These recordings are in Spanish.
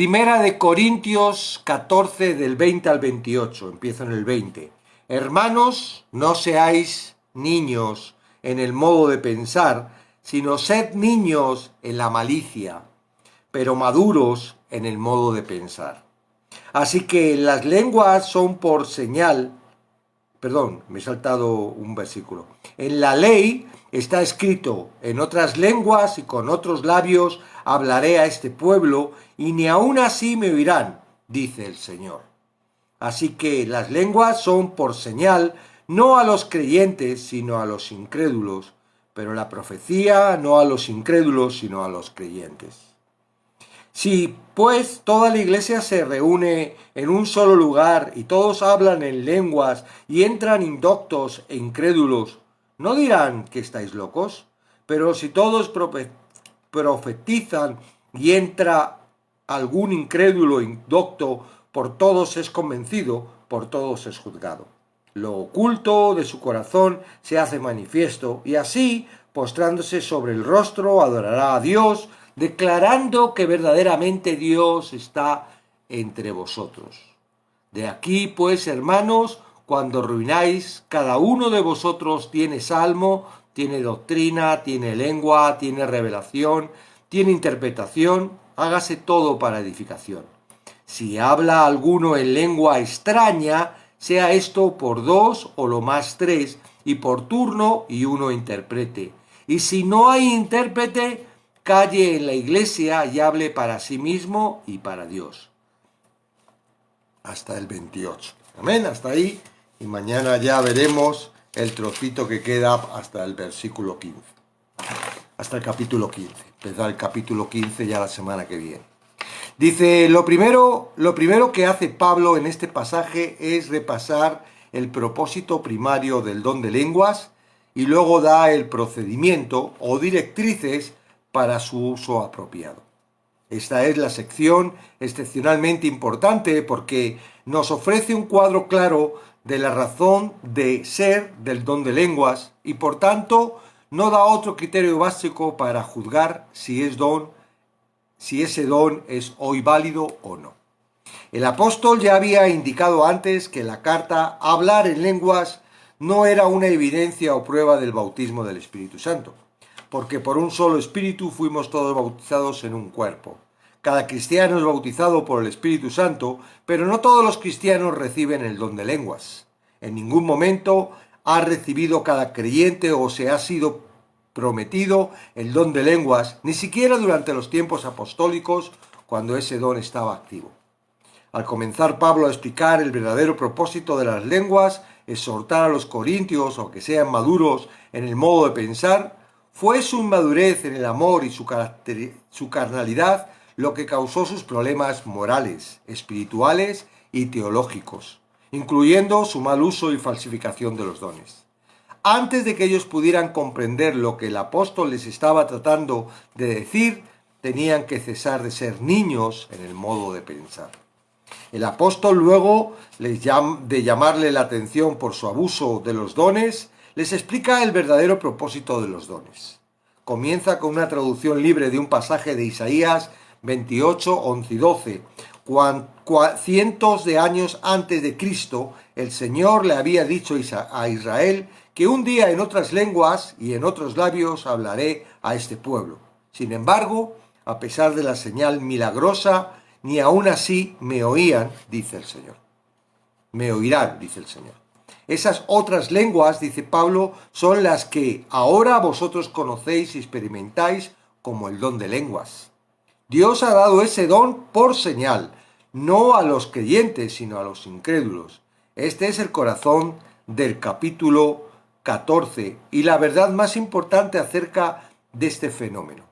Primera de Corintios 14 del 20 al 28, empiezo en el 20. Hermanos, no seáis niños en el modo de pensar, sino sed niños en la malicia, pero maduros en el modo de pensar. Así que las lenguas son por señal. Perdón, me he saltado un versículo. En la ley está escrito: en otras lenguas y con otros labios hablaré a este pueblo, y ni aun así me oirán, dice el Señor. Así que las lenguas son por señal, no a los creyentes, sino a los incrédulos, pero la profecía no a los incrédulos, sino a los creyentes. Si pues toda la iglesia se reúne en un solo lugar y todos hablan en lenguas y entran indoctos e incrédulos, ¿no dirán que estáis locos? Pero si todos profetizan y entra algún incrédulo indocto, por todos es convencido, por todos es juzgado. Lo oculto de su corazón se hace manifiesto, y así, postrándose sobre el rostro, adorará a Dios, declarando que verdaderamente Dios está entre vosotros. De aquí, pues, hermanos, cuando ruináis, cada uno de vosotros tiene salmo, tiene doctrina, tiene lengua, tiene revelación, tiene interpretación, hágase todo para edificación. Si habla alguno en lengua extraña, sea esto por dos o lo más tres, y por turno, y uno interprete. Y si no hay intérprete, calle en la iglesia y hable para sí mismo y para Dios. Hasta el 28. Amén, hasta ahí. Y mañana ya veremos el trocito que queda hasta el versículo 15. Hasta el capítulo 15. Empezar el capítulo 15 ya la semana que viene. Dice, lo primero que hace Pablo en este pasaje es repasar el propósito primario del don de lenguas y luego da el procedimiento o directrices para su uso apropiado. Esta es la sección excepcionalmente importante porque nos ofrece un cuadro claro de la razón de ser del don de lenguas y por tanto no da otro criterio básico para juzgar si ese don es hoy válido o no. El apóstol ya había indicado antes que la carta hablar en lenguas no era una evidencia o prueba del bautismo del Espíritu Santo, porque por un solo Espíritu fuimos todos bautizados en un cuerpo. Cada cristiano es bautizado por el Espíritu Santo, pero no todos los cristianos reciben el don de lenguas. En ningún momento ha recibido cada creyente o se ha sido prometido el don de lenguas, ni siquiera durante los tiempos apostólicos, cuando ese don estaba activo. Al comenzar Pablo a explicar el verdadero propósito de las lenguas, exhortar a los corintios a que sean maduros en el modo de pensar, fue su inmadurez en el amor y su carnalidad lo que causó sus problemas morales, espirituales y teológicos, incluyendo su mal uso y falsificación de los dones. Antes de que ellos pudieran comprender lo que el apóstol les estaba tratando de decir, tenían que cesar de ser niños en el modo de pensar. El apóstol luego, de llamarle la atención por su abuso de los dones, les explica el verdadero propósito de los dones. Comienza con una traducción libre de un pasaje de Isaías 28, 11 y 12. Cientos de años antes de Cristo, el Señor le había dicho a Israel que un día en otras lenguas y en otros labios hablaré a este pueblo. Sin embargo, a pesar de la señal milagrosa, ni aún así me oían, dice el Señor. Me oirán, dice el Señor. Esas otras lenguas, dice Pablo, son las que ahora vosotros conocéis y experimentáis como el don de lenguas. Dios ha dado ese don por señal, no a los creyentes, sino a los incrédulos. Este es el corazón del capítulo 14 y la verdad más importante acerca de este fenómeno.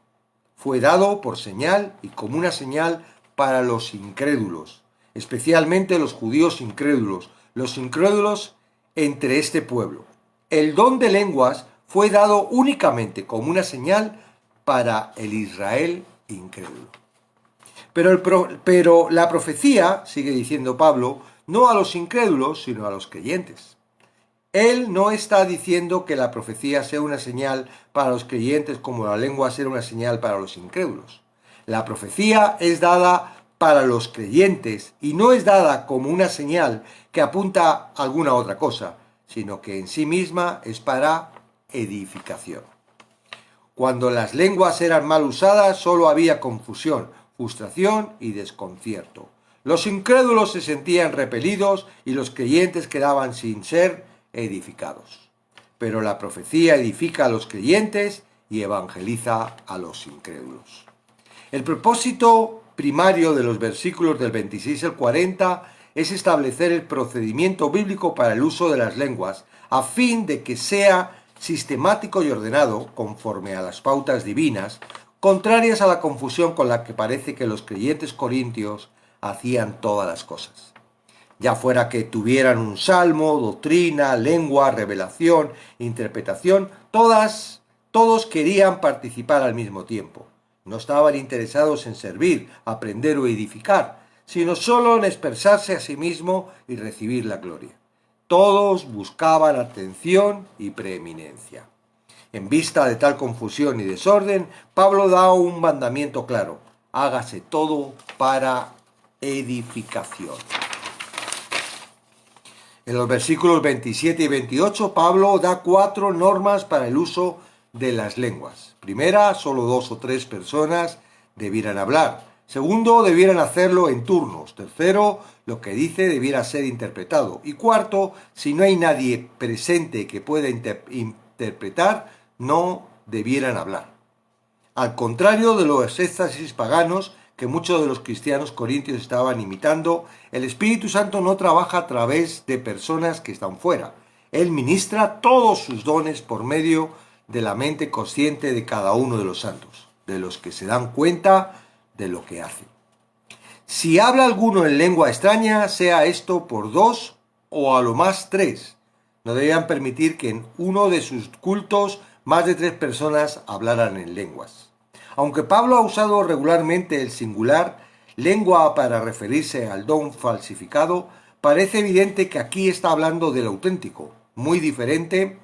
Fue dado por señal y como una señal para los incrédulos, especialmente los judíos incrédulos, los incrédulos entre este pueblo. El don de lenguas fue dado únicamente como una señal para el Israel incrédulo. Pero la profecía, sigue diciendo Pablo, no a los incrédulos, sino a los creyentes. Él no está diciendo que la profecía sea una señal para los creyentes como la lengua sea una señal para los incrédulos. La profecía es dada para los creyentes y no es dada como una señal que apunta a alguna otra cosa, sino que en sí misma es para edificación. Cuando las lenguas eran mal usadas, solo había confusión, frustración y desconcierto. Los incrédulos se sentían repelidos y los creyentes quedaban sin ser edificados. Pero la profecía edifica a los creyentes y evangeliza a los incrédulos. El propósito primario de los versículos del 26 al 40 es establecer el procedimiento bíblico para el uso de las lenguas, a fin de que sea sistemático y ordenado, conforme a las pautas divinas, contrarias a la confusión con la que parece que los creyentes corintios hacían todas las cosas. Ya fuera que tuvieran un salmo, doctrina, lengua, revelación, interpretación, todos querían participar al mismo tiempo. No estaban interesados en servir, aprender o edificar, sino solo en expresarse a sí mismo y recibir la gloria. Todos buscaban atención y preeminencia. En vista de tal confusión y desorden, Pablo da un mandamiento claro: hágase todo para edificación. En los versículos 27 y 28, Pablo da 4 normas para el uso de las lenguas. Primera, solo 2 o 3 personas debieran hablar. Segundo, debieran hacerlo en turnos. Tercero, lo que dice debiera ser interpretado. Y cuarto, si no hay nadie presente que pueda interpretar, no debieran hablar. Al contrario de los éxtasis paganos que muchos de los cristianos corintios estaban imitando, el Espíritu Santo no trabaja a través de personas que están fuera. Él ministra todos sus dones por medio de la mente consciente de cada uno de los santos, de los que se dan cuenta de lo que hacen. Si habla alguno en lengua extraña, sea esto por 2 o a lo más 3. No debían permitir que en uno de sus cultos más de 3 personas hablaran en lenguas. Aunque Pablo ha usado regularmente el singular, lengua, para referirse al don falsificado, parece evidente que aquí está hablando del auténtico. Muy difícilmente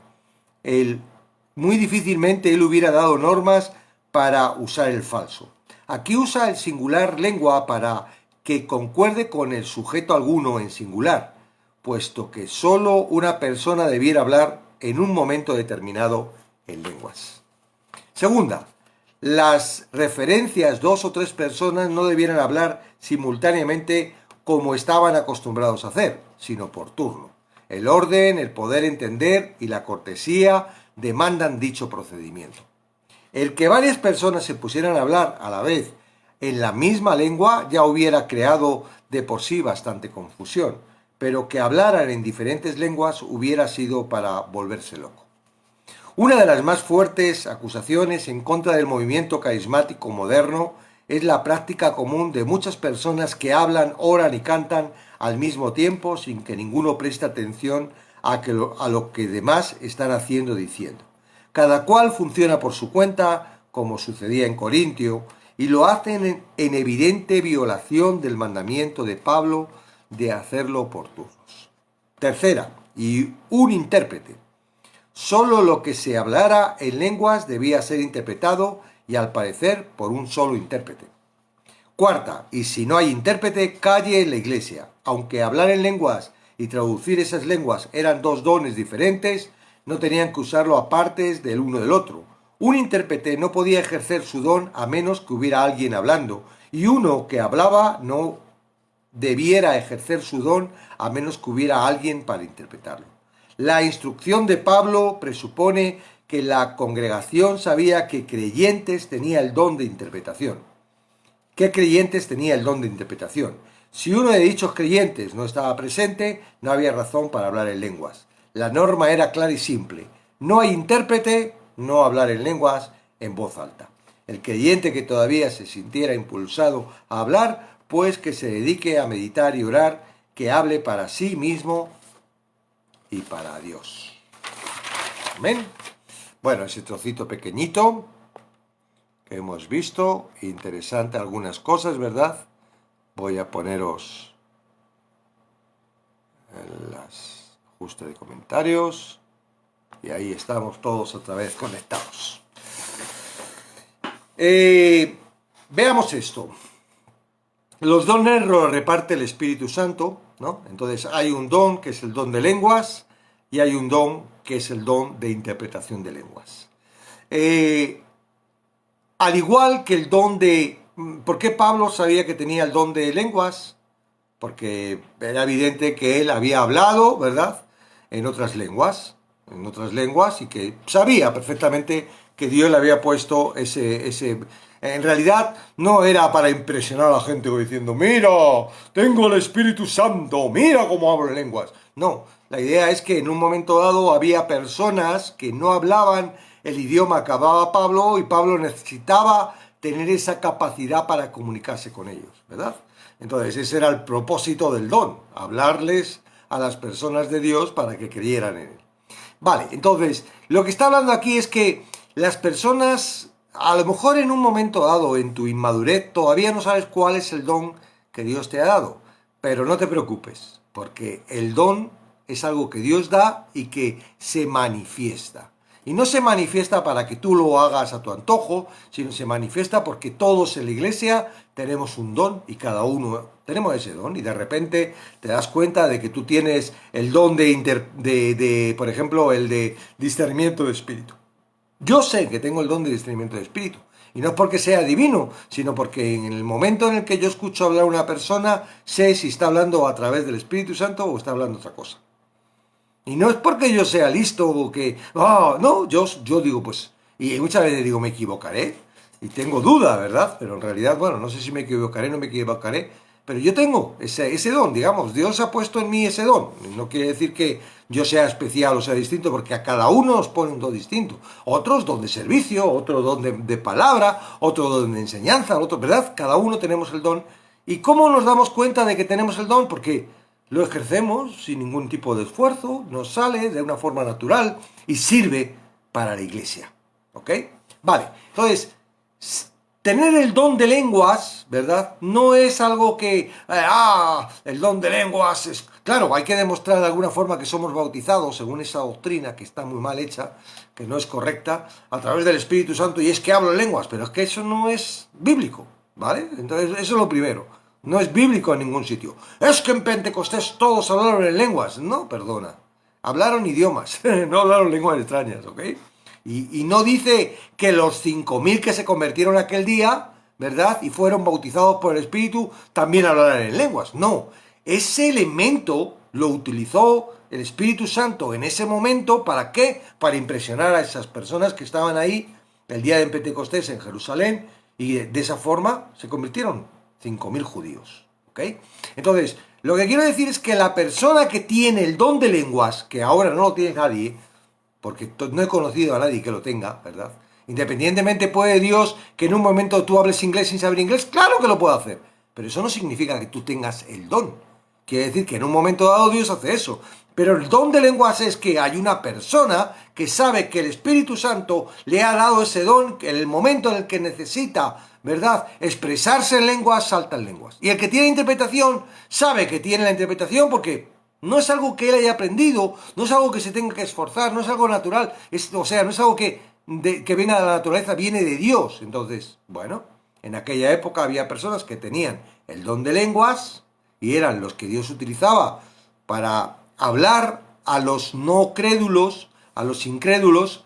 él hubiera dado normas para usar el falso. Aquí usa el singular lengua para que concuerde con el sujeto alguno en singular, puesto que solo una persona debiera hablar en un momento determinado en lenguas. Segunda, las referencias 2 o 3 personas no debieran hablar simultáneamente como estaban acostumbrados a hacer, sino por turno. El orden, el poder entender y la cortesía demandan dicho procedimiento. El que varias personas se pusieran a hablar a la vez en la misma lengua ya hubiera creado de por sí bastante confusión, pero que hablaran en diferentes lenguas hubiera sido para volverse loco. Una de las más fuertes acusaciones en contra del movimiento carismático moderno es la práctica común de muchas personas que hablan, oran y cantan al mismo tiempo sin que ninguno preste atención a lo que demás están haciendo o diciendo. Cada cual funciona por su cuenta, como sucedía en Corintio, y lo hacen en evidente violación del mandamiento de Pablo de hacerlo por turnos. Tercera, y un intérprete. Solo lo que se hablara en lenguas debía ser interpretado y al parecer por un solo intérprete. Cuarta, y si no hay intérprete, calle en la iglesia. Aunque hablar en lenguas y traducir esas lenguas eran 2 dones diferentes, no tenían que usarlo aparte del uno del otro. Un intérprete no podía ejercer su don a menos que hubiera alguien hablando, y uno que hablaba no debiera ejercer su don a menos que hubiera alguien para interpretarlo. La instrucción de Pablo presupone que la congregación sabía que creyentes tenía el don de interpretación. ¿Qué creyentes tenía el don de interpretación? Si uno de dichos creyentes no estaba presente, no había razón para hablar en lenguas. La norma era clara y simple: no hay intérprete, no hablar en lenguas en voz alta. El creyente que todavía se sintiera impulsado a hablar, pues que se dedique a meditar y orar, que hable para sí mismo y para Dios. Amén. Bueno, ese trocito pequeñito que hemos visto, interesante algunas cosas, ¿verdad? Voy a poneros el ajuste de comentarios y ahí estamos todos otra vez conectados. Veamos esto. Los dones los reparte el Espíritu Santo, ¿no? Entonces hay un don que es el don de lenguas y hay un don que es el don de interpretación de lenguas. Eh, Al igual que el don de... ¿Por qué Pablo sabía que tenía el don de lenguas? Porque era evidente que él había hablado, ¿verdad? En otras lenguas, y que sabía perfectamente que Dios le había puesto ese... En realidad no era para impresionar a la gente diciendo, mira, tengo el Espíritu Santo, mira cómo hablo en lenguas. No, la idea es que en un momento dado había personas que no hablaban el idioma que hablaba Pablo y Pablo necesitaba tener esa capacidad para comunicarse con ellos, ¿verdad? Entonces ese era el propósito del don, hablarles a las personas de Dios para que creyeran en él. Vale, entonces lo que está hablando aquí es que las personas, a lo mejor en un momento dado, en tu inmadurez, todavía no sabes cuál es el don que Dios te ha dado, pero no te preocupes, porque el don es algo que Dios da y que se manifiesta. Y no se manifiesta para que tú lo hagas a tu antojo, sino se manifiesta porque todos en la iglesia tenemos un don y cada uno tenemos ese don. Y de repente te das cuenta de que tú tienes el don por ejemplo, el de discernimiento de espíritu. Yo sé que tengo el don de discernimiento de espíritu. Y no es porque sea divino, sino porque en el momento en el que yo escucho hablar a una persona, sé si está hablando a través del Espíritu Santo o está hablando otra cosa. Y no es porque yo sea listo o que... no, yo digo, pues... Y muchas veces digo, me equivocaré. Y tengo duda, ¿verdad? Pero en realidad, bueno, no sé si me equivocaré o no me equivocaré. Pero yo tengo ese don, digamos. Dios ha puesto en mí ese don. No quiere decir que yo sea especial o sea distinto, porque a cada uno nos pone un don distinto. Otros don de servicio, otro don de palabra, otro don de enseñanza, otro, ¿verdad? Cada uno tenemos el don. ¿Y cómo nos damos cuenta de que tenemos el don? Porque lo ejercemos sin ningún tipo de esfuerzo, nos sale de una forma natural y sirve para la iglesia. ¿Ok? Vale, entonces, tener el don de lenguas, ¿verdad? No es algo que, el don de lenguas es... Claro, hay que demostrar de alguna forma que somos bautizados según esa doctrina que está muy mal hecha, que no es correcta, a través del Espíritu Santo, y es que hablo en lenguas, pero es que eso no es bíblico, ¿vale? Entonces, eso es lo primero. No es bíblico en ningún sitio. Es que en Pentecostés todos hablaron en lenguas. No, perdona. Hablaron idiomas, no hablaron lenguas extrañas, ¿ok? Y no dice que los 5.000 que se convirtieron aquel día, ¿verdad? Y fueron bautizados por el Espíritu, también hablaran en lenguas. No, ese elemento lo utilizó el Espíritu Santo en ese momento, ¿para qué? Para impresionar a esas personas que estaban ahí el día de Pentecostés en Jerusalén y de esa forma se convirtieron 5.000 judíos, ¿ok? Entonces, lo que quiero decir es que la persona que tiene el don de lenguas, que ahora no lo tiene nadie, porque no he conocido a nadie que lo tenga, ¿verdad? Independientemente puede Dios que en un momento tú hables inglés sin saber inglés, claro que lo puede hacer, pero eso no significa que tú tengas el don. Quiere decir que en un momento dado Dios hace eso. Pero el don de lenguas es que hay una persona que sabe que el Espíritu Santo le ha dado ese don, que en el momento en el que necesita, ¿verdad?, expresarse en lenguas, salta en lenguas. Y el que tiene interpretación sabe que tiene la interpretación porque no es algo que él haya aprendido, no es algo que se tenga que esforzar, no es algo natural, o sea, no es algo que viene de la naturaleza, viene de Dios. Entonces, bueno, en aquella época había personas que tenían el don de lenguas y eran los que Dios utilizaba para hablar a los no crédulos, a los incrédulos,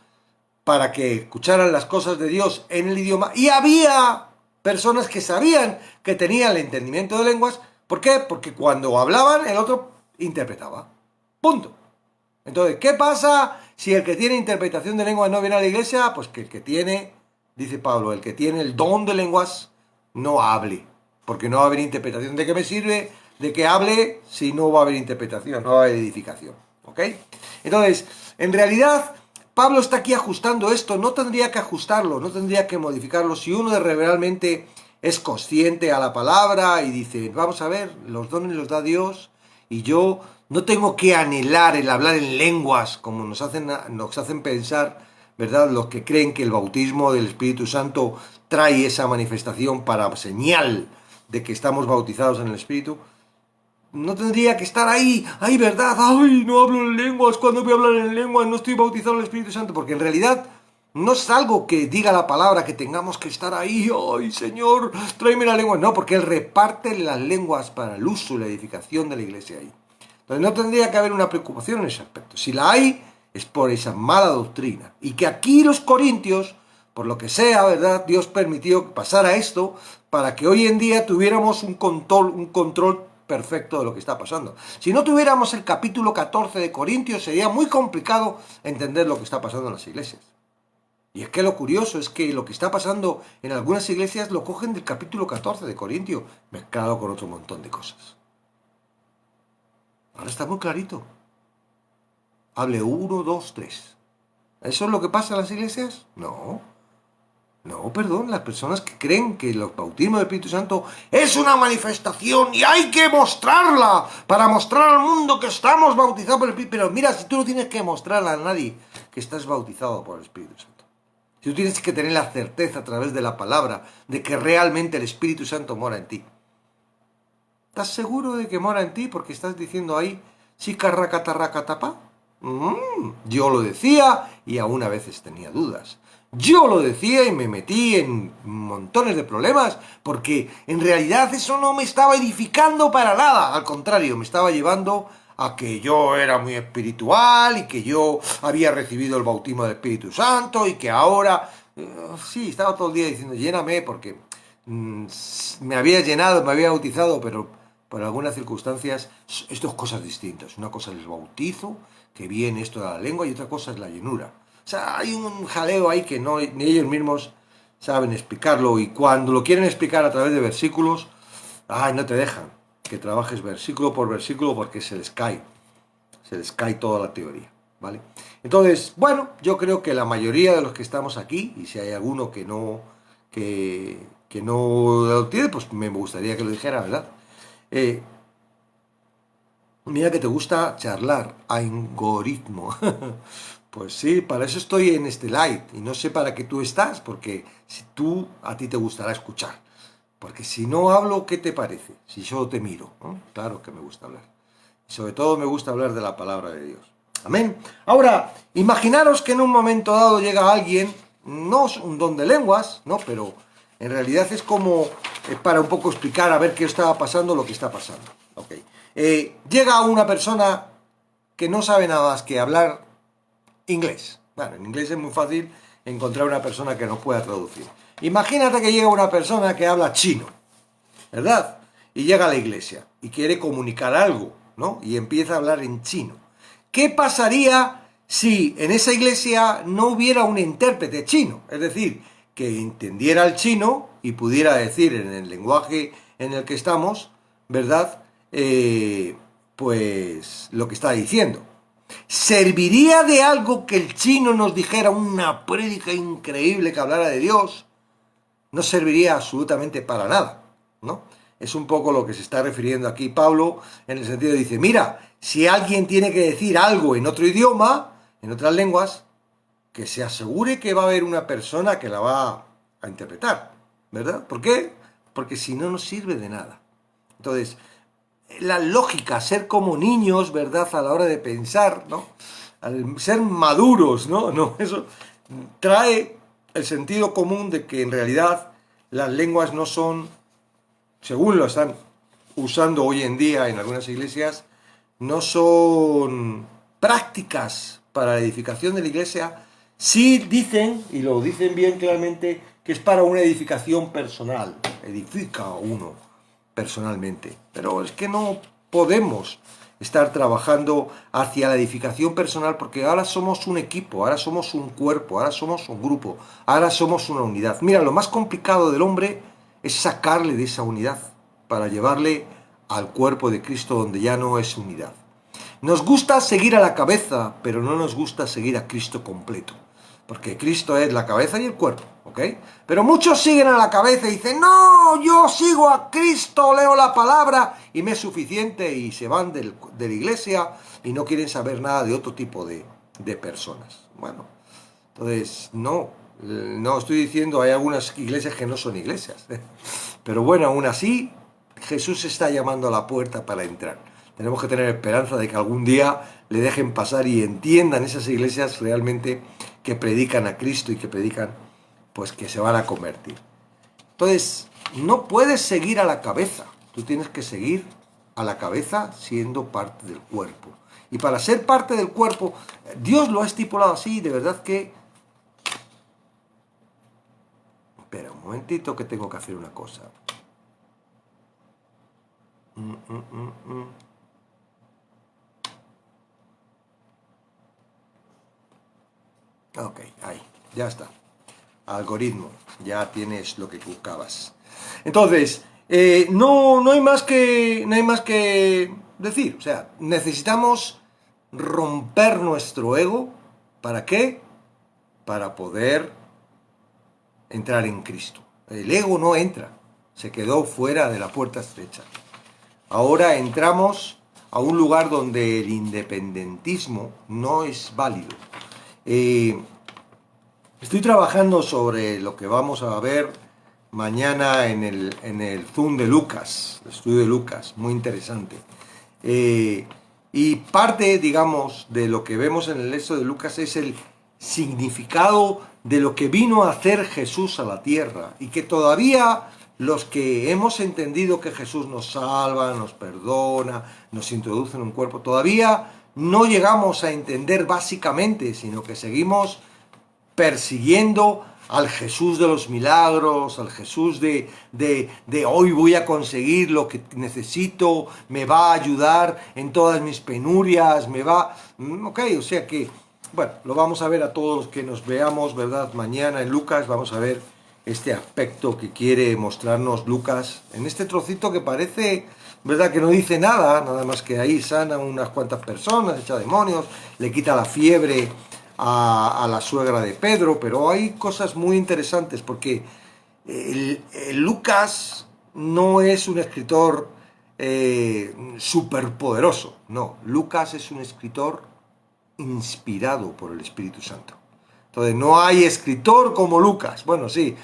para que escucharan las cosas de Dios en el idioma. Y había personas que sabían que tenían el entendimiento de lenguas. ¿Por qué? Porque cuando hablaban, el otro interpretaba. Punto. Entonces, ¿qué pasa si el que tiene interpretación de lenguas no viene a la iglesia? Pues que el que tiene, dice Pablo, el que tiene el don de lenguas, no hable. Porque no va a haber interpretación. ¿De qué me sirve de que hable si no va a haber interpretación, no va a haber edificación? ¿Ok? Entonces, en realidad, Pablo está aquí ajustando esto. No tendría que ajustarlo, no tendría que modificarlo. Si uno realmente es consciente a la palabra y dice, vamos a ver, los dones los da Dios y yo no tengo que anhelar el hablar en lenguas como nos hacen pensar, ¿verdad? Los que creen que el bautismo del Espíritu Santo trae esa manifestación para señal de que estamos bautizados en el Espíritu. No tendría que estar ahí, ay, ¿verdad? Ay, no hablo en lenguas, cuando voy a hablar en lenguas no estoy bautizado en el Espíritu Santo, porque en realidad No es algo que diga la palabra que tengamos que estar ahí, ¡ay, Señor, tráeme la lengua! No, porque Él reparte las lenguas para el uso y la edificación de la iglesia ahí. Entonces no tendría que haber una preocupación en ese aspecto. Si la hay, es por esa mala doctrina. Y que aquí los corintios, por lo que sea, ¿verdad? Dios permitió que pasara esto para que hoy en día tuviéramos un control perfecto de lo que está pasando. Si no tuviéramos el capítulo 14 de Corintios, sería muy complicado entender lo que está pasando en las iglesias. Y es que lo curioso es que lo que está pasando en algunas iglesias lo cogen del capítulo 14 de Corintios, mezclado con otro montón de cosas. Ahora está muy clarito. Hable 1, 2, 3. ¿Eso es lo que pasa en las iglesias? No. No, perdón, las personas que creen que el bautismo del Espíritu Santo es una manifestación y hay que mostrarla para mostrar al mundo que estamos bautizados por el Espíritu. Pero mira, si tú no tienes que mostrarle a nadie que estás bautizado por el Espíritu Santo. Si tú tienes que tener la certeza a través de la palabra de que realmente el Espíritu Santo mora en ti. ¿Estás seguro de que mora en ti? Porque estás diciendo ahí, chicarracatarracatapá. Yo lo decía y aún a veces tenía dudas. Yo lo decía y me metí en montones de problemas porque en realidad eso no me estaba edificando para nada. Al contrario, me estaba llevando a que yo era muy espiritual y que yo había recibido el bautismo del Espíritu Santo y que ahora... sí, estaba todo el día diciendo, lléname porque me había llenado, me había bautizado, pero por algunas circunstancias es dos cosas distintas. Una cosa es el bautizo, que viene esto de la lengua, y otra cosa es la llenura. O sea, hay un jaleo ahí que no, ni ellos mismos saben explicarlo, y cuando lo quieren explicar a través de versículos, ay, no te dejan que trabajes versículo por versículo porque se les cae toda la teoría, ¿vale? Entonces, bueno, yo creo que la mayoría de los que estamos aquí, y si hay alguno que no lo tiene, pues me gustaría que lo dijera, ¿verdad? Mira que te gusta charlar, algoritmo. Pues sí, para eso estoy en este live y no sé para qué tú estás, porque si a ti te gustará escuchar. Porque si no hablo, ¿qué te parece? Si solo te miro, ¿no? Claro que me gusta hablar. Y sobre todo me gusta hablar de la palabra de Dios. Amén. Ahora, imaginaros que en un momento dado llega alguien, no es un don de lenguas, ¿no? Pero en realidad es como para un poco explicar a ver qué estaba pasando, lo que está pasando. Okay. Llega una persona que no sabe nada más que hablar inglés. Bueno, en inglés es muy fácil encontrar una persona que nos pueda traducir. Imagínate que llega una persona que habla chino, ¿verdad? Y llega a la iglesia y quiere comunicar algo, ¿no? Y empieza a hablar en chino. ¿Qué pasaría si en esa iglesia no hubiera un intérprete chino? Es decir, que entendiera el chino y pudiera decir en el lenguaje en el que estamos, ¿verdad? Pues lo que está diciendo. ¿Serviría de algo que el chino nos dijera una prédica increíble que hablara de Dios? No serviría absolutamente para nada, ¿no? Es un poco lo que se está refiriendo aquí Pablo, en el sentido de dice, mira, si alguien tiene que decir algo en otro idioma, en otras lenguas, que se asegure que va a haber una persona que la va a interpretar, ¿verdad? ¿Por qué? Porque si no, no sirve de nada. Entonces, la lógica, ser como niños, ¿verdad? A la hora de pensar, ¿no? Al ser maduros, ¿no? No, eso trae el sentido común de que en realidad las lenguas no son, según lo están usando hoy en día en algunas iglesias, no son prácticas para la edificación de la iglesia. Sí dicen, y lo dicen bien claramente, que es para una edificación personal. Edifica uno personalmente. Pero es que no podemos estar trabajando hacia la edificación personal porque ahora somos un equipo, ahora somos un cuerpo, ahora somos un grupo, ahora somos una unidad. Mira, lo más complicado del hombre es sacarle de esa unidad para llevarle al cuerpo de Cristo donde ya no es unidad. Nos gusta seguir a la cabeza, pero no nos gusta seguir a Cristo completo. Porque Cristo es la cabeza y el cuerpo, ¿ok? Pero muchos siguen a la cabeza y dicen, no, yo sigo a Cristo, leo la palabra y me es suficiente, y se van de la iglesia y no quieren saber nada de otro tipo de personas. Bueno, entonces, no estoy diciendo, hay algunas iglesias que no son iglesias, pero bueno, aún así, Jesús está llamando a la puerta para entrar. Tenemos que tener esperanza de que algún día le dejen pasar y entiendan esas iglesias realmente que predican a Cristo y que predican, pues que se van a convertir. Entonces, no puedes seguir a la cabeza, tú tienes que seguir a la cabeza siendo parte del cuerpo. Y para ser parte del cuerpo, Dios lo ha estipulado así, de verdad que... Espera un momentito que tengo que hacer una cosa. Ok, ahí, ya está. Algoritmo, ya tienes lo que buscabas. Entonces, no hay más que decir. O sea, necesitamos romper nuestro ego. ¿Para qué? Para poder entrar en Cristo. El ego no entra, se quedó fuera de la puerta estrecha. Ahora entramos a un lugar donde el independentismo no es válido. Estoy trabajando sobre lo que vamos a ver mañana en el Zoom de Lucas, el estudio de Lucas, muy interesante. Y parte, digamos, de lo que vemos en el texto de Lucas es el significado de lo que vino a hacer Jesús a la tierra y que todavía los que hemos entendido que Jesús nos salva, nos perdona, nos introduce en un cuerpo, todavía no llegamos a entender básicamente, sino que seguimos persiguiendo al Jesús de los milagros, al Jesús de hoy voy a conseguir lo que necesito, me va a ayudar en todas mis penurias, me va... Ok, o sea que, bueno, lo vamos a ver a todos los que nos veamos, ¿verdad? Mañana en Lucas vamos a ver este aspecto que quiere mostrarnos Lucas en este trocito que parece, ¿verdad? Que no dice nada, nada más que ahí sana unas cuantas personas, echa demonios, le quita la fiebre a la suegra de Pedro, pero hay cosas muy interesantes porque Lucas no es un escritor superpoderoso, no, Lucas es un escritor inspirado por el Espíritu Santo. Entonces no hay escritor como Lucas, bueno sí,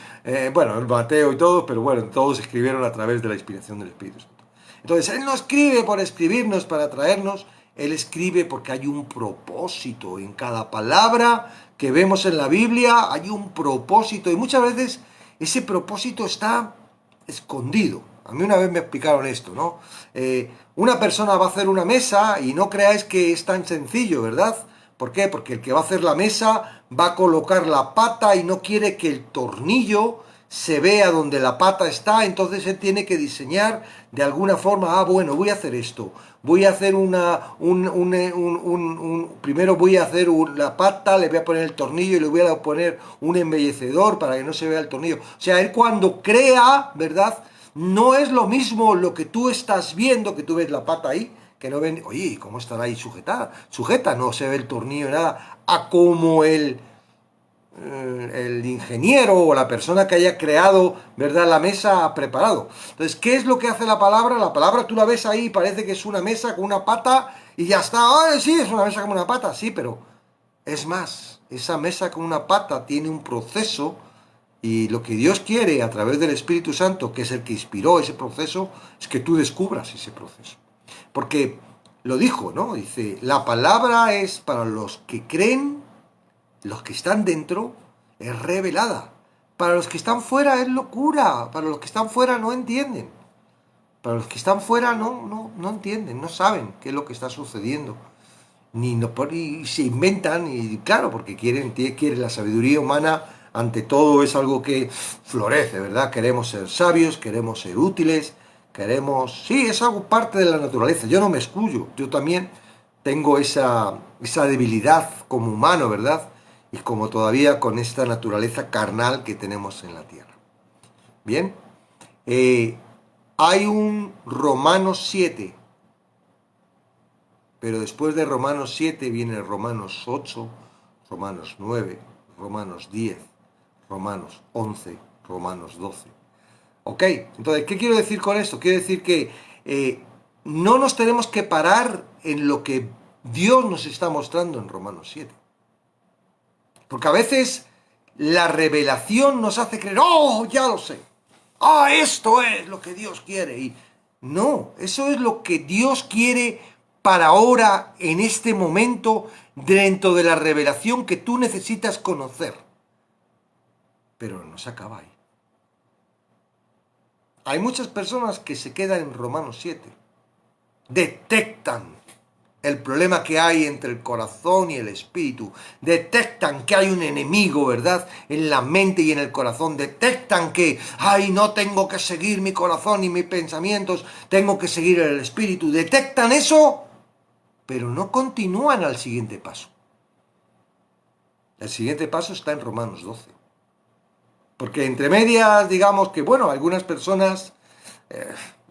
bueno el Mateo y todo, pero bueno, todos escribieron a través de la inspiración del Espíritu Santo. Entonces él no escribe por escribirnos, para traernos. Él escribe porque hay un propósito en cada palabra que vemos en la Biblia, hay un propósito y muchas veces ese propósito está escondido. A mí una vez me explicaron esto, ¿no? Una persona va a hacer una mesa y no creáis que es tan sencillo, ¿verdad? ¿Por qué? Porque el que va a hacer la mesa va a colocar la pata y no quiere que el tornillo se vea donde la pata está, entonces él tiene que diseñar de alguna forma, bueno, voy a hacer esto, voy a hacer primero voy a hacer la pata, le voy a poner el tornillo y le voy a poner un embellecedor para que no se vea el tornillo. O sea, él cuando crea, ¿verdad? No es lo mismo lo que tú estás viendo, que tú ves la pata ahí, que no ven, oye, ¿cómo estará ahí sujeta, no se ve el tornillo, nada, a como el ingeniero o la persona que haya creado, ¿verdad?, la mesa ha preparado. Entonces, ¿qué es lo que hace la palabra? La palabra tú la ves ahí, parece que es una mesa con una pata y ya está. ¡Ah, sí, es una mesa con una pata! Sí, pero es más, esa mesa con una pata tiene un proceso y lo que Dios quiere a través del Espíritu Santo, que es el que inspiró ese proceso, es que tú descubras ese proceso. Porque lo dijo, ¿no? Dice, la palabra es para los que creen, los que están dentro, es revelada. Para los que están fuera es locura. Para los que están fuera no entienden. Para los que están fuera no entienden, no saben qué es lo que está sucediendo. Y se inventan, y claro, porque quieren la sabiduría humana, ante todo es algo que florece, ¿verdad? Queremos ser sabios, queremos ser útiles, sí, es algo parte de la naturaleza. Yo no me excluyo, yo también tengo esa debilidad como humano, ¿verdad? Y como todavía con esta naturaleza carnal que tenemos en la tierra. Bien, hay un Romanos 7, pero después de Romanos 7 viene Romanos 8, Romanos 9, Romanos 10, Romanos 11, Romanos 12. ¿Ok? Entonces, ¿qué quiero decir con esto? Quiero decir que no nos tenemos que parar en lo que Dios nos está mostrando en Romanos 7. Porque a veces la revelación nos hace creer, ¡oh, ya lo sé! ¡Ah, esto es lo que Dios quiere! Y no, eso es lo que Dios quiere para ahora, en este momento, dentro de la revelación que tú necesitas conocer. Pero no se acaba ahí. Hay muchas personas que se quedan en Romanos 7. Detectan el problema que hay entre el corazón y el espíritu. Detectan que hay un enemigo, ¿verdad? En la mente y en el corazón. Detectan que, no tengo que seguir mi corazón y mis pensamientos, tengo que seguir el espíritu. Detectan eso, pero no continúan al siguiente paso. El siguiente paso está en Romanos 12. Porque entre medias, digamos que, algunas personas,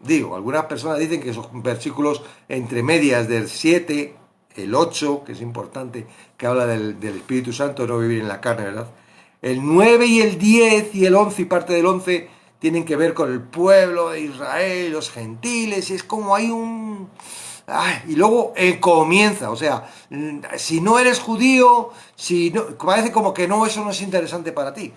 algunas personas dicen que esos versículos entre medias del 7, el 8, que es importante, que habla del Espíritu Santo, no vivir en la carne, ¿verdad? El 9 y el 10 y el 11 y parte del 11 tienen que ver con el pueblo de Israel, los gentiles, es como hay un... y luego comienza, o sea, si no eres judío, si no, parece como que no, eso no es interesante para ti.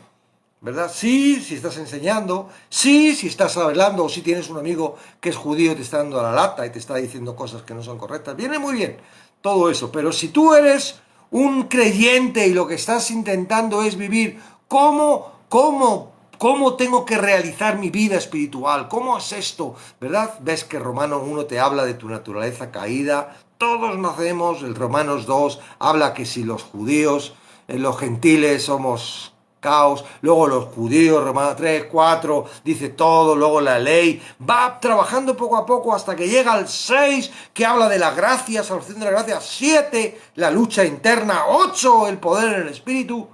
¿Verdad? Sí, si estás enseñando, sí, si estás hablando o si tienes un amigo que es judío y te está dando la lata y te está diciendo cosas que no son correctas, viene muy bien todo eso, pero si tú eres un creyente y lo que estás intentando es vivir cómo tengo que realizar mi vida espiritual, cómo es esto, ¿verdad? Ves que Romanos 1 te habla de tu naturaleza caída, todos nacemos, el Romanos 2 habla que si los judíos, los gentiles somos caos, luego los judíos, Romanos 3, 4, dice todo, luego la ley, va trabajando poco a poco hasta que llega al 6, que habla de la gracia, salvación de la gracia, 7, la lucha interna, 8, el poder en el espíritu,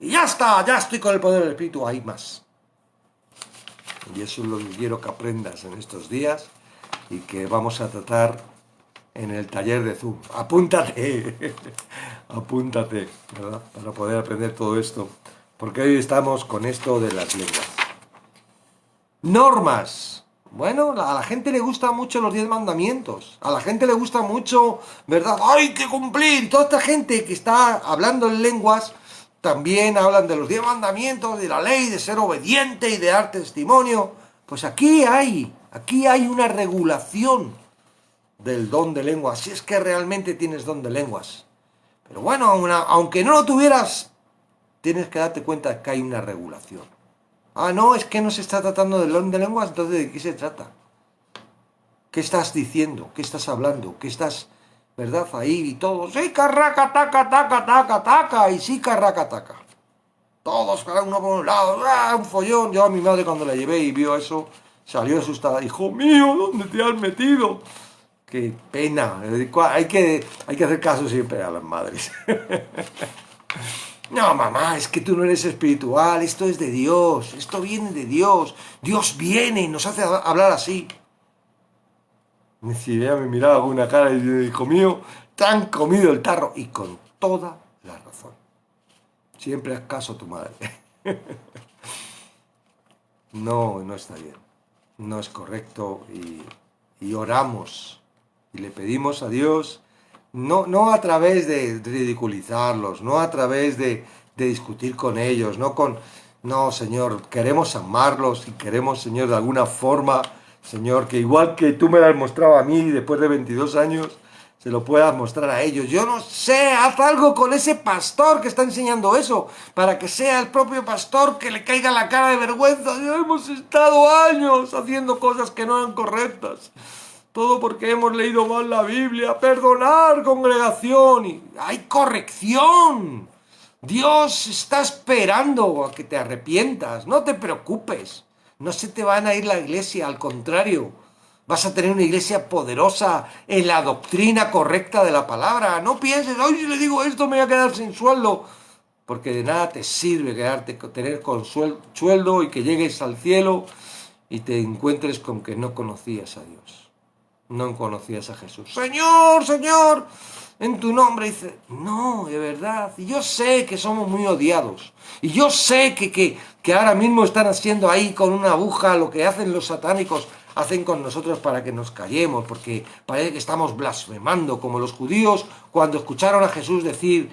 y ya está, ya estoy con el poder del espíritu, hay más. Y eso es lo que quiero que aprendas en estos días y que vamos a tratar en el taller de Zoom. Apúntate, apúntate, ¿verdad? Para poder aprender todo esto. Porque hoy estamos con esto de las lenguas. Normas. Bueno, a la gente le gustan mucho los 10 mandamientos. A la gente le gusta mucho, ¿verdad? ¡Hay que cumplir! Toda esta gente que está hablando en lenguas también hablan de los 10 mandamientos, de la ley, de ser obediente y de dar testimonio. Pues aquí hay una regulación del don de lenguas. Si es que realmente tienes don de lenguas. Pero bueno, aunque no lo tuvieras, tienes que darte cuenta de que hay una regulación. No, es que no se está tratando del don de lenguas, entonces ¿de qué se trata? ¿Qué estás diciendo? ¿Qué estás hablando? ¿Qué estás, verdad, ahí y todos? ¡Sí, carraca, taca, taca, taca, taca! Y sí, carraca, taca. Todos, cada uno por un lado, un follón. Yo a mi madre cuando la llevé y vio eso, salió asustada. ¡Hijo mío, ¿dónde te has metido? ¡Qué pena! Hay que hacer caso siempre a las madres. No, mamá, es que tú no eres espiritual, esto es de Dios, esto viene de Dios. Dios viene y nos hace hablar así. Si ella me miraba con una cara y dice, hijo mío, te han comido el tarro. Y con toda la razón. Siempre haz caso a tu madre. No está bien. No es correcto y oramos y le pedimos a Dios. No a través de ridiculizarlos, no a través de discutir con ellos, no, Señor, queremos amarlos y queremos, Señor, de alguna forma, Señor, que igual que tú me lo has mostrado a mí después de 22 años, se lo puedas mostrar a ellos. Yo no sé, haz algo con ese pastor que está enseñando eso, para que sea el propio pastor que le caiga la cara de vergüenza. Ya hemos estado años haciendo cosas que no eran correctas. Todo porque hemos leído mal la Biblia. Perdonar, congregación. Y hay corrección. Dios está esperando a que te arrepientas. No te preocupes. No se te van a ir la iglesia. Al contrario. Vas a tener una iglesia poderosa en la doctrina correcta de la palabra. No pienses, hoy si le digo esto me voy a quedar sin sueldo. Porque de nada te sirve tener sueldo y que llegues al cielo y te encuentres con que no conocías a Dios. No conocías a Jesús. Señor, Señor, en tu nombre. Dice, no, de verdad. Y yo sé que somos muy odiados. Y yo sé que ahora mismo están haciendo ahí con una aguja lo que hacen los satánicos, hacen con nosotros para que nos callemos, porque parece que estamos blasfemando, como los judíos cuando escucharon a Jesús decir,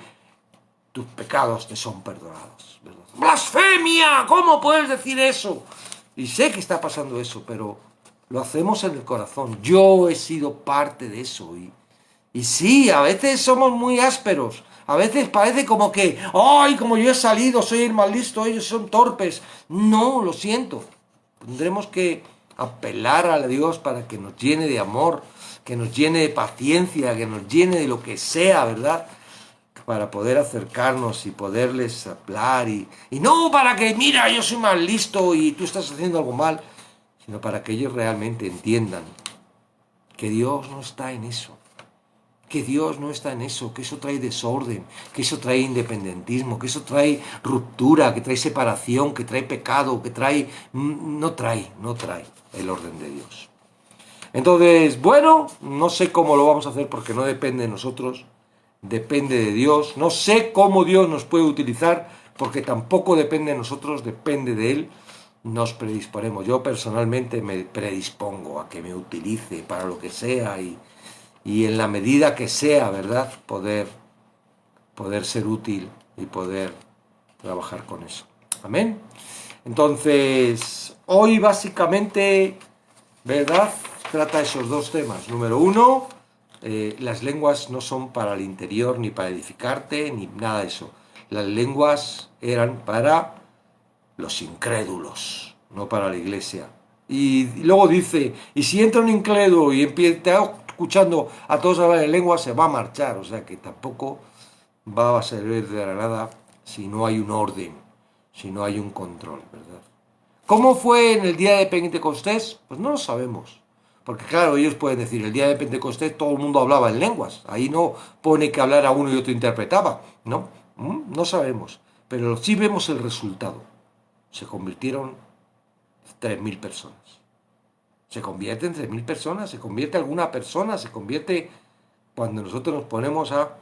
tus pecados te son perdonados. ¿Verdad? ¡Blasfemia! ¿Cómo puedes decir eso? Y sé que está pasando eso, pero lo hacemos en el corazón. Yo he sido parte de eso Y sí, a veces somos muy ásperos. A veces parece como que, ¡ay, como yo he salido, soy el más listo, ellos son torpes! No, lo siento. Tendremos que apelar a Dios para que nos llene de amor, que nos llene de paciencia, que nos llene de lo que sea, ¿verdad? Para poder acercarnos y poderles hablar y no para que, mira, yo soy más listo y tú estás haciendo algo mal, sino para que ellos realmente entiendan que Dios no está en eso, que Dios no está en eso, que eso trae desorden, que eso trae independentismo, que eso trae ruptura, que trae separación, que trae pecado, que trae... No trae el orden de Dios. Entonces, bueno, no sé cómo lo vamos a hacer porque no depende de nosotros, depende de Dios. No sé cómo Dios nos puede utilizar porque tampoco depende de nosotros, depende de Él. Nos predisponemos. Yo personalmente me predispongo a que me utilice para lo que sea y en la medida que sea, ¿verdad? Poder ser útil y poder trabajar con eso. Amén. Entonces, hoy básicamente, ¿verdad? Trata esos dos temas. Número uno, las lenguas no son para el interior, ni para edificarte, ni nada de eso. Las lenguas eran para los incrédulos, no para la iglesia. Y luego dice, y si entra un incrédulo y empieza escuchando a todos hablar en lengua, se va a marchar. O sea que tampoco va a servir de nada si no hay un orden, si no hay un control, ¿verdad? ¿Cómo fue en el día de Pentecostés? Pues no lo sabemos. Porque claro, ellos pueden decir, el día de Pentecostés todo el mundo hablaba en lenguas. Ahí no pone que hablara uno y otro interpretaba. No, no sabemos. Pero sí vemos el resultado. Se convirtieron 3.000 personas. Se convierte en 3.000 personas, se convierte alguna persona, se convierte cuando nosotros nos ponemos a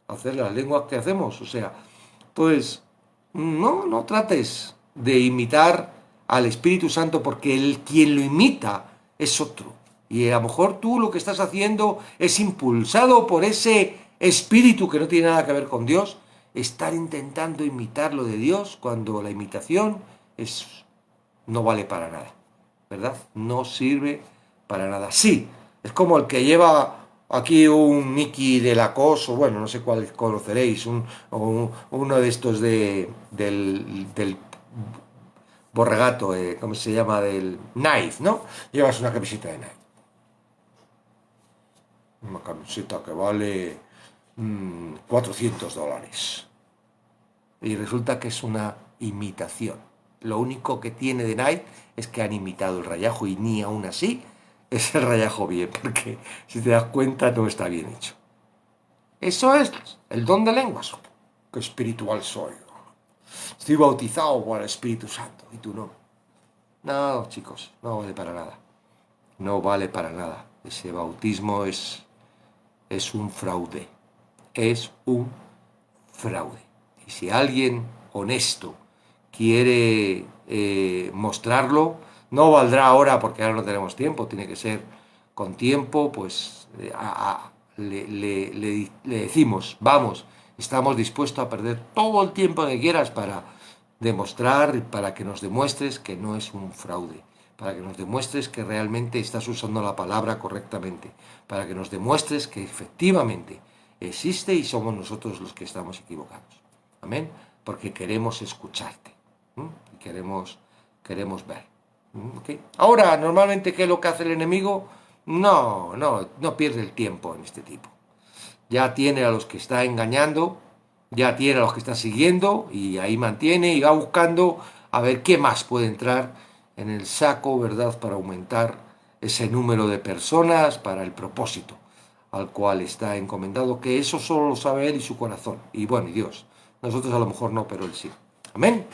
hacer las lenguas que hacemos. O sea, pues no trates de imitar al Espíritu Santo porque quien lo imita es otro. Y a lo mejor tú lo que estás haciendo es impulsado por ese espíritu que no tiene nada que ver con Dios, estar intentando imitar lo de Dios cuando la imitación no vale para nada, ¿verdad? No sirve para nada. Sí, es como el que lleva aquí un Nicky de Lacoste, o bueno, no sé cuál conoceréis, uno de estos del borregato, ¿cómo se llama? Del Nike, ¿no? Llevas una camiseta de Nike. Una camiseta que vale $400. Y resulta que es una imitación. Lo único que tiene de Nike es que han imitado el rayajo y ni aún así es el rayajo bien, porque si te das cuenta no está bien hecho. Eso es el don de lenguas. Qué espiritual soy. Estoy bautizado por el Espíritu Santo y tú no. No, chicos, no vale para nada. No vale para nada. Ese bautismo es un fraude. Es un fraude. Y si alguien honesto quiere mostrarlo, no valdrá ahora porque ahora no tenemos tiempo, tiene que ser con tiempo, pues le decimos, vamos, estamos dispuestos a perder todo el tiempo que quieras para demostrar, para que nos demuestres que no es un fraude, para que nos demuestres que realmente estás usando la palabra correctamente, para que nos demuestres que efectivamente existe y somos nosotros los que estamos equivocados. Amén, porque queremos escucharte y queremos ver. ¿Okay? Ahora, normalmente, ¿qué es lo que hace el enemigo? No pierde el tiempo en este tipo. Ya tiene a los que está engañando, ya tiene a los que está siguiendo y ahí mantiene y va buscando a ver qué más puede entrar en el saco, ¿verdad? Para aumentar ese número de personas para el propósito al cual está encomendado, que eso solo lo sabe él y su corazón. Y bueno, y Dios. Nosotros a lo mejor no, pero él sí. Amén.